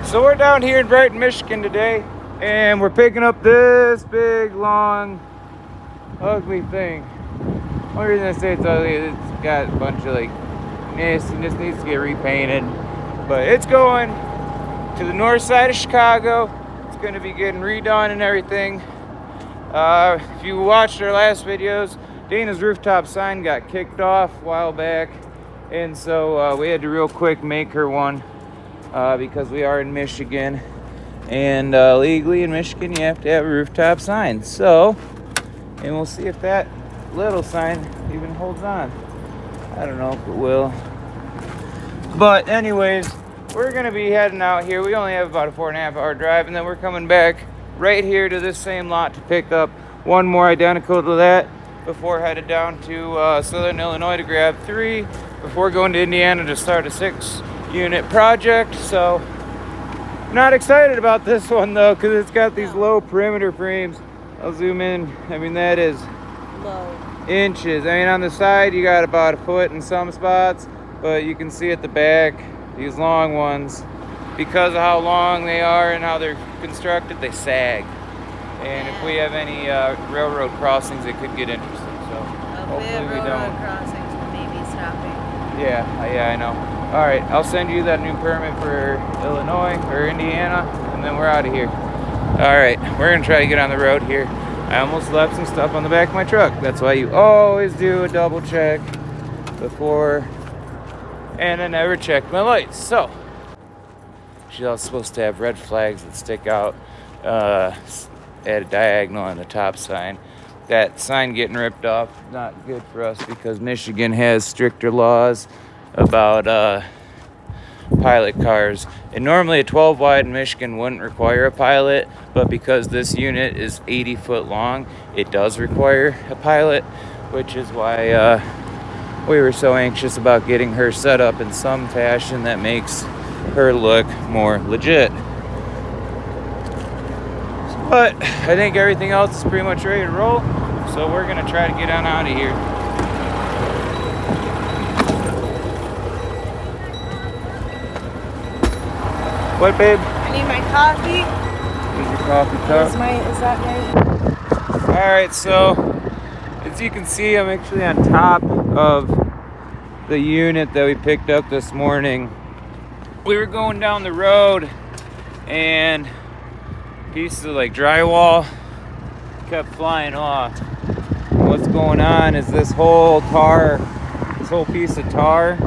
So we're down here in Brighton, Michigan today, and we're picking up this big, long, ugly thing. Only reason I say it's ugly is it's got a bunch of like nastiness, needs to get repainted. But it's going to the north side of Chicago. It's going to be getting redone and everything. If you watched our last videos, Dana's rooftop sign got kicked off a while back, and so we had to real quick make her one because we are in Michigan, and legally in Michigan you have to have a rooftop sign. So, and we'll see if that little sign even holds on. I don't know if it will. But anyways, we're going to be heading out here. We only have about a 4.5 hour drive, and then we're coming back right here to this same lot to pick up one more identical to that before headed down to Southern Illinois to grab 3 before going to Indiana to start a 6-unit project. So not excited about this one though, because it's got these low perimeter frames. I'll zoom in. I mean, that is low inches. I mean, on the side you got about a foot in some spots, but you can see at the back these long ones, because of how long they are and how they're constructed, they sag. And if we have any railroad crossings, it could get interesting. So hopefully we don't. Crossings will maybe stopping. Yeah, I know. All right, I'll send you that new permit for Illinois or Indiana, and then we're out of here. All right, we're gonna try to get on the road here. I almost left some stuff on the back of my truck. That's why you always do a double check before, and I never checked my lights. So she's also supposed to have red flags that stick out at a diagonal on the top sign. That sign getting ripped off, not good for us because Michigan has stricter laws about pilot cars. And normally a 12 wide in Michigan wouldn't require a pilot, but because this unit is 80 foot long, it does require a pilot, which is why we were so anxious about getting her set up in some fashion that makes her look more legit. But I think everything else is pretty much ready to roll, so we're gonna try to get on out of here. What, babe? I need my coffee. Here's your coffee cup. Is that right? All right, so as you can see, I'm actually on top of the unit that we picked up this morning. We were going down the road and pieces of like drywall kept flying off. What's going on is this whole piece of tar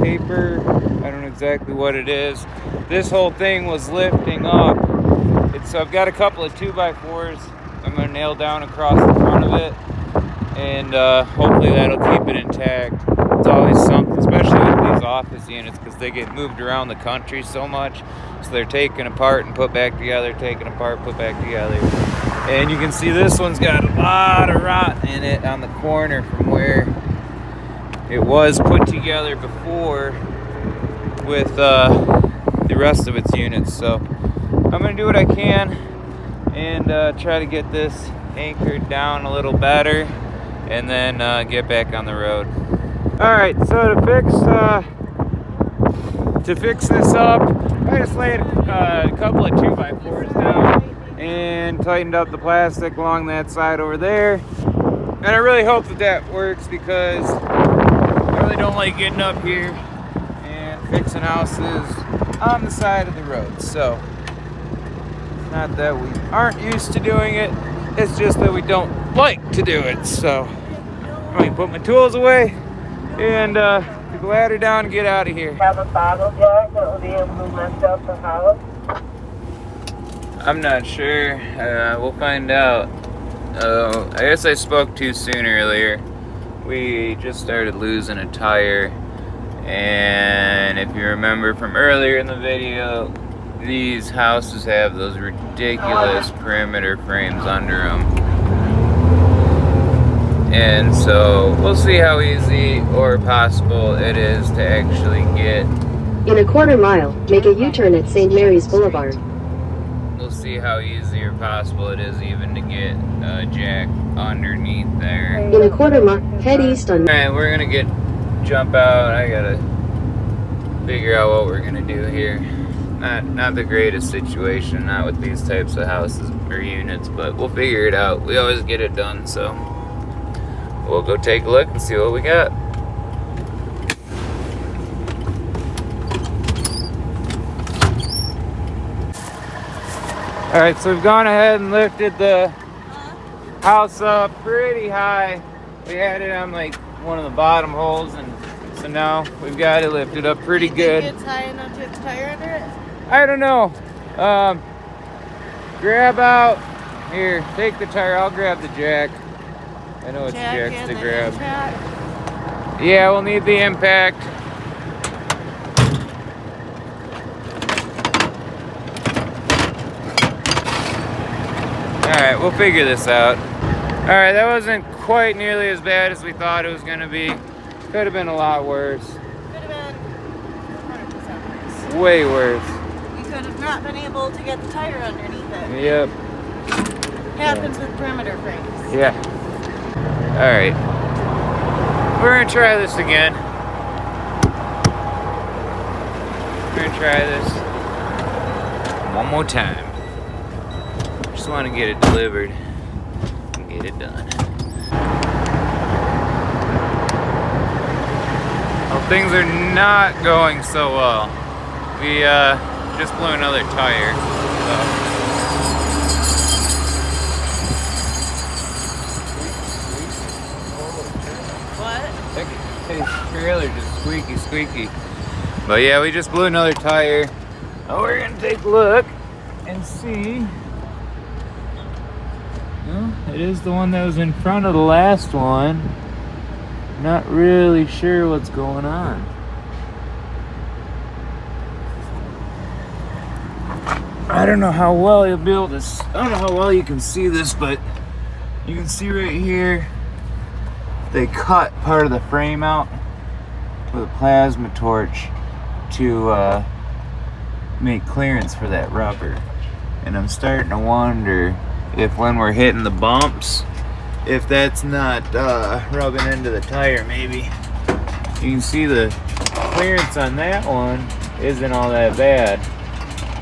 paper, I don't know exactly what it is, this whole thing was lifting up. So I've got a couple of 2x4s I'm going to nail down across the front of it, and hopefully that'll keep it intact. It's always something, especially with these office units, because they get moved around the country so much. So they're taken apart and put back together, taken apart, put back together. And you can see this one's got a lot of rot in it on the corner from where it was put together before with the rest of its units. So I'm going to do what I can and try to get this anchored down a little better, and then get back on the road. All right, so to fix this up, I just laid a couple of 2x4s down and tightened up the plastic along that side over there. And I really hope that works, because I really don't like getting up here and fixing houses on the side of the road. So it's not that we aren't used to doing it, it's just that we don't like to do it. So I'm going to put my tools away and get the ladder down and get out of here. Have a bottle jar that will be able to lift up the house? I'm not sure. We'll find out. I guess I spoke too soon earlier. We just started losing a tire, and if you remember from earlier in the video, these houses have those ridiculous perimeter frames under them. And so we'll see how easy or possible it is to actually get. In a quarter mile, make a U-turn at St. Mary's Boulevard. We'll see how easy or possible it is even to get jack underneath there. In a quarter mile, head east on. Alright, we're gonna jump out. I gotta figure out what we're gonna do here. not the greatest situation, not with these types of houses or units, but we'll figure it out. We always get it done, so we'll go take a look and see what we got. All right, so we've gone ahead and lifted the house up pretty high. We had it on like one of the bottom holes, and so now we've got it lifted up pretty good. It's high enough to get the tire under it? I don't know. Grab out here. Take the tire. I'll grab the jack. I know it's jacks and to the grab. impact. Yeah, we'll need the impact. All right, we'll figure this out. All right, that wasn't quite nearly as bad as we thought it was gonna be. Could have been a lot worse. Could have been 100% worse. Way worse. We could have not been able to get the tire underneath it. Yep. Happens with perimeter frames. Yeah. All right. We're gonna try this again. We're gonna try this one more time. Just want to get it delivered and get it done. Well, things are not going so well. We just blew another tire. So. What? His trailer just squeaky. But yeah, we just blew another tire. Now we're gonna take a look and see. Well, it is the one that was in front of the last one. Not really sure what's going on. I don't know how well you'll be able to. I don't know how well you can see this, but you can see right here. They cut part of the frame out with a plasma torch to make clearance for that rubber. And I'm starting to wonder if when we're hitting the bumps, if that's not rubbing into the tire, maybe. You can see the clearance on that one isn't all that bad.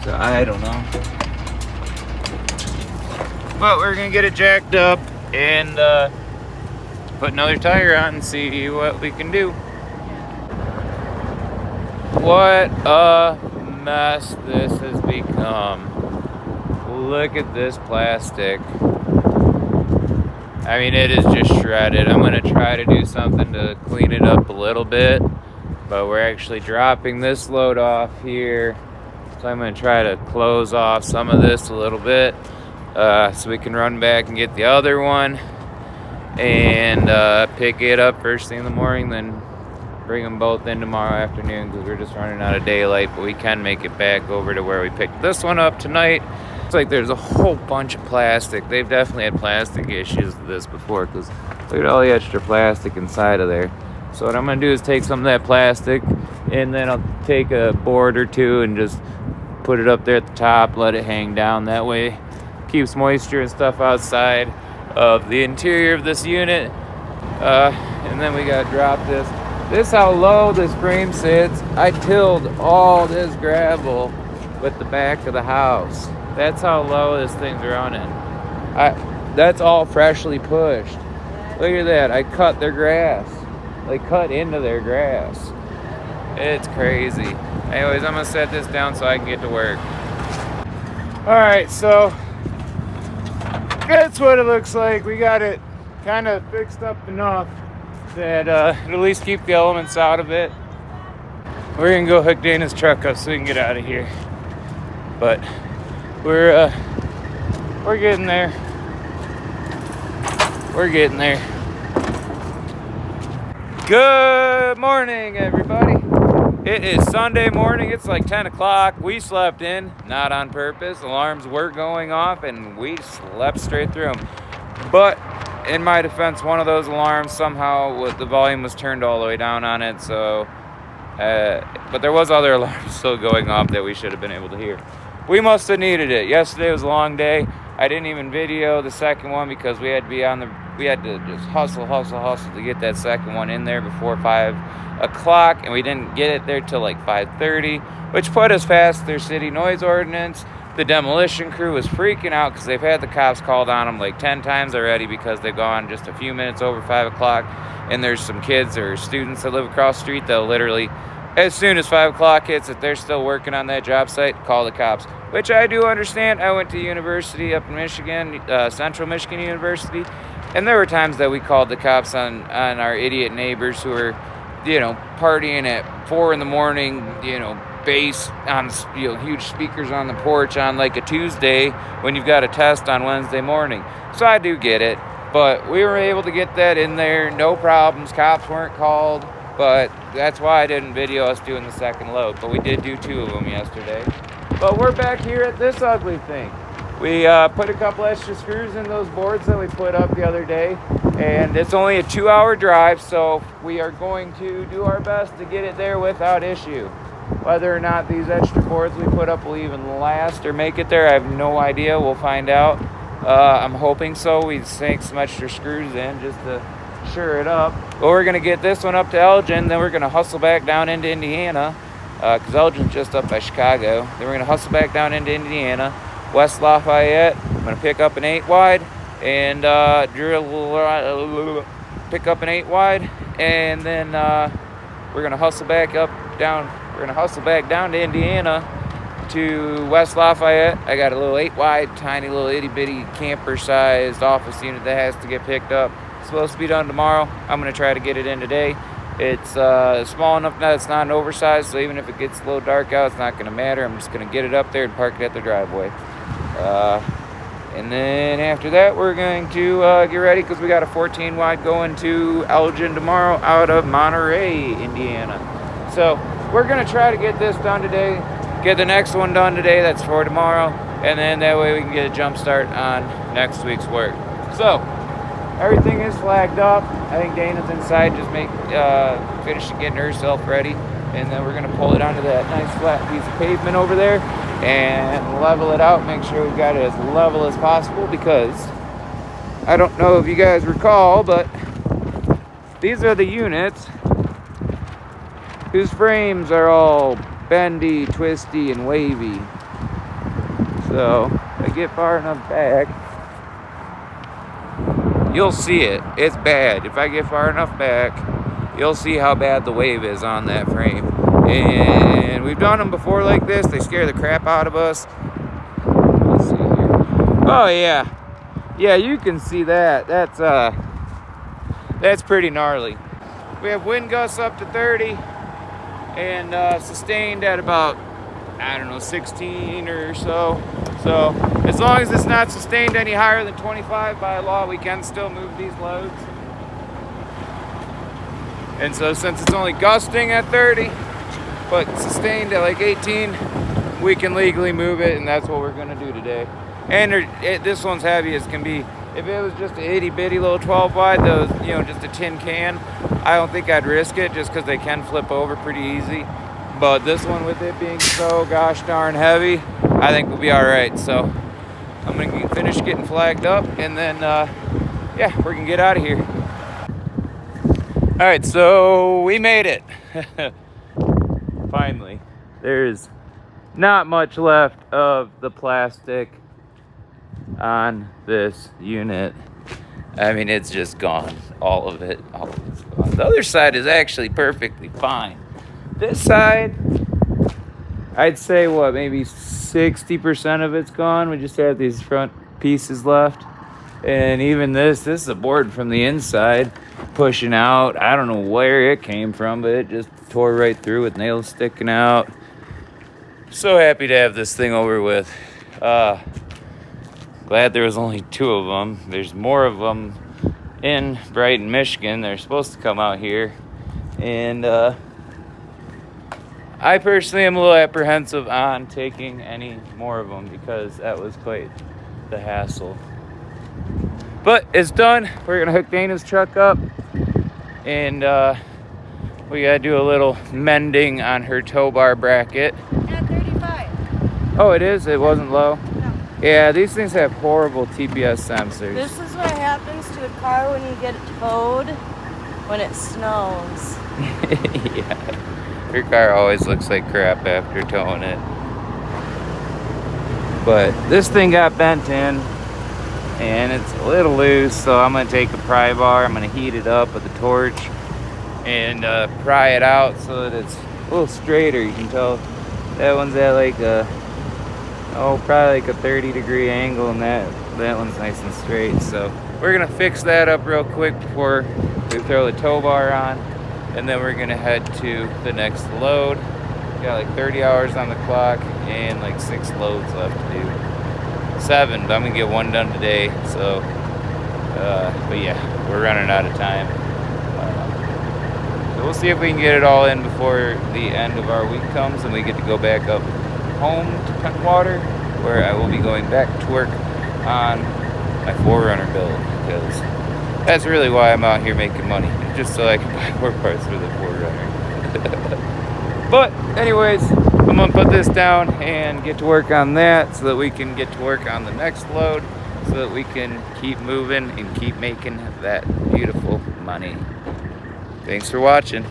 So I don't know. But we're gonna get it jacked up and put another tire on and see what we can do. What a mess this has become. Look at this plastic. I mean, it is just shredded. I'm gonna try to do something to clean it up a little bit, but we're actually dropping this load off here. So I'm gonna try to close off some of this a little bit so we can run back and get the other one and pick it up first thing in the morning, then bring them both in tomorrow afternoon because we're just running out of daylight, but we can make it back over to where we picked this one up tonight. It's like there's a whole bunch of plastic. They've definitely had plastic issues with this before because look at all the extra plastic inside of there. So what I'm gonna do is take some of that plastic and then I'll take a board or two and just put it up there at the top, let it hang down. That way keeps moisture and stuff outside of the interior of this unit. And then we gotta drop this. This is how low this frame sits. I tilled all this gravel with the back of the house. That's how low this thing's running. That's all freshly pushed. Look at that. I cut their grass. They cut into their grass. It's crazy. Anyways, I'm gonna set this down so I can get to work. All right, so that's what it looks like. We got it kind of fixed up enough that it'll at least keep the elements out of it. We're gonna go hook Dana's truck up so we can get out of here. But we're getting there. We're getting there. Good morning, everybody. It is Sunday morning. It's like 10 o'clock. We slept in, not on purpose. Alarms were going off, and we slept straight through them. But in my defense, one of those alarms somehow the volume was turned all the way down on it. So, but there was other alarms still going off that we should have been able to hear. we must have needed it. Yesterday was a long day. I didn't even video the second one because we had to be on the, we had to just hustle to get that second one in there before 5 o'clock, and we didn't get it there till like 5:30, which put us past their city noise ordinance. The demolition crew was freaking out because they've had the cops called on them like 10 times already because they've gone just a few minutes over 5 o'clock, and there's some kids or students that live across the street that'll literally, as soon as 5 o'clock hits, if they're still working on that job site, call the cops, which I do understand. I went to university up in Michigan, Central Michigan University, and there were times that we called the cops on our idiot neighbors who were, partying at 4 in the morning, bass on, huge speakers on the porch on like a Tuesday when you've got a test on Wednesday morning. So I do get it, but we were able to get that in there, no problems. Cops weren't called. But that's why I didn't video us doing the second load. But we did do 2 of them yesterday. But we're back here at this ugly thing. We put a couple extra screws in those boards that we put up the other day. And it's only a 2-hour drive, so we are going to do our best to get it there without issue. Whether or not these extra boards we put up will even last or make it there, I have no idea. We'll find out. I'm hoping so. We sank some extra screws in just to sure it up. But we're going to get this one up to Elgin, then we're going to hustle back down into Indiana, because Elgin's just up by Chicago. Then we're going to hustle back down into Indiana, West Lafayette. I'm going to pick up an 8 wide and pick up an 8 wide, and then we're going to hustle back down to Indiana to West Lafayette. I got a little 8 wide, tiny little itty bitty camper sized office unit that has to get picked up. Supposed to be done tomorrow. I'm going to try to get it in today. It's small enough that it's not an oversized, so even if it gets a little dark out, it's not going to matter. I'm just going to get it up there and park it at the driveway. And then after that, we're going to get ready because we got a 14 wide going to Elgin tomorrow out of Monterey, Indiana. So we're going to try to get this done today, get the next one done today, that's for tomorrow, and then that way we can get a jump start on next week's work. So everything is flagged up. I think Dana's inside just finishing getting herself ready. And then we're going to pull it onto that nice flat piece of pavement over there and level it out. Make sure we've got it as level as possible because I don't know if you guys recall, but these are the units whose frames are all bendy, twisty, and wavy. So if I get far enough back, you'll see it. It's bad. If I get far enough back, you'll see how bad the wave is on that frame. And we've done them before like this. They scare the crap out of us. Let's see here. Oh yeah. Yeah, you can see that. That's pretty gnarly. We have wind gusts up to 30 and sustained at about, 16 or so. So as long as it's not sustained any higher than 25 by law, we can still move these loads. And so since it's only gusting at 30, but sustained at like 18, we can legally move it, and that's what we're gonna do today. And this one's heavy as can be. If it was just an itty bitty little 12 wide, those, just a tin can, I don't think I'd risk it just because they can flip over pretty easy. But this one, with it being so gosh darn heavy, I think we'll be all right. So I'm gonna finish getting flagged up, and then we're gonna get out of here. All right, so we made it. Finally. There's not much left of the plastic on this unit. I mean, it's just gone. All of it's gone. The other side is actually perfectly fine. This side, I'd say maybe 60% of it's gone. We just have these front pieces left. And even this is a board from the inside pushing out. I don't know where it came from, but it just tore right through with nails sticking out. So happy to have this thing over with. Glad there was only 2 of them. There's more of them in Brighton, Michigan. They're supposed to come out here. And I personally am a little apprehensive on taking any more of them because that was quite the hassle. But it's done. We're going to hook Dana's truck up. And we got to do a little mending on her tow bar bracket. At 35. Oh, it is? It wasn't low? No. Yeah, these things have horrible TPS sensors. This is what happens to a car when you get it towed when it snows. Yeah. Your car always looks like crap after towing it. But this thing got bent in and it's a little loose, so I'm gonna take a pry bar, I'm gonna heat it up with a torch and pry it out so that it's a little straighter. You can tell that one's at like a, probably like a 30-degree angle, and that one's nice and straight. So we're gonna fix that up real quick before we throw the tow bar on, and then we're gonna head to the next load. Got like 30 hours on the clock and like 6 loads left to do. 7, but I'm gonna get 1 done today. So, but yeah, we're running out of time. So we'll see if we can get it all in before the end of our week comes, and we get to go back up home to Pentwater, where I will be going back to work on my 4Runner build, because that's really why I'm out here making money, just so I can buy more parts for the 4Runner. But anyways, I'm gonna put this down and get to work on that so that we can get to work on the next load, so that we can keep moving and keep making that beautiful money. Thanks for watching.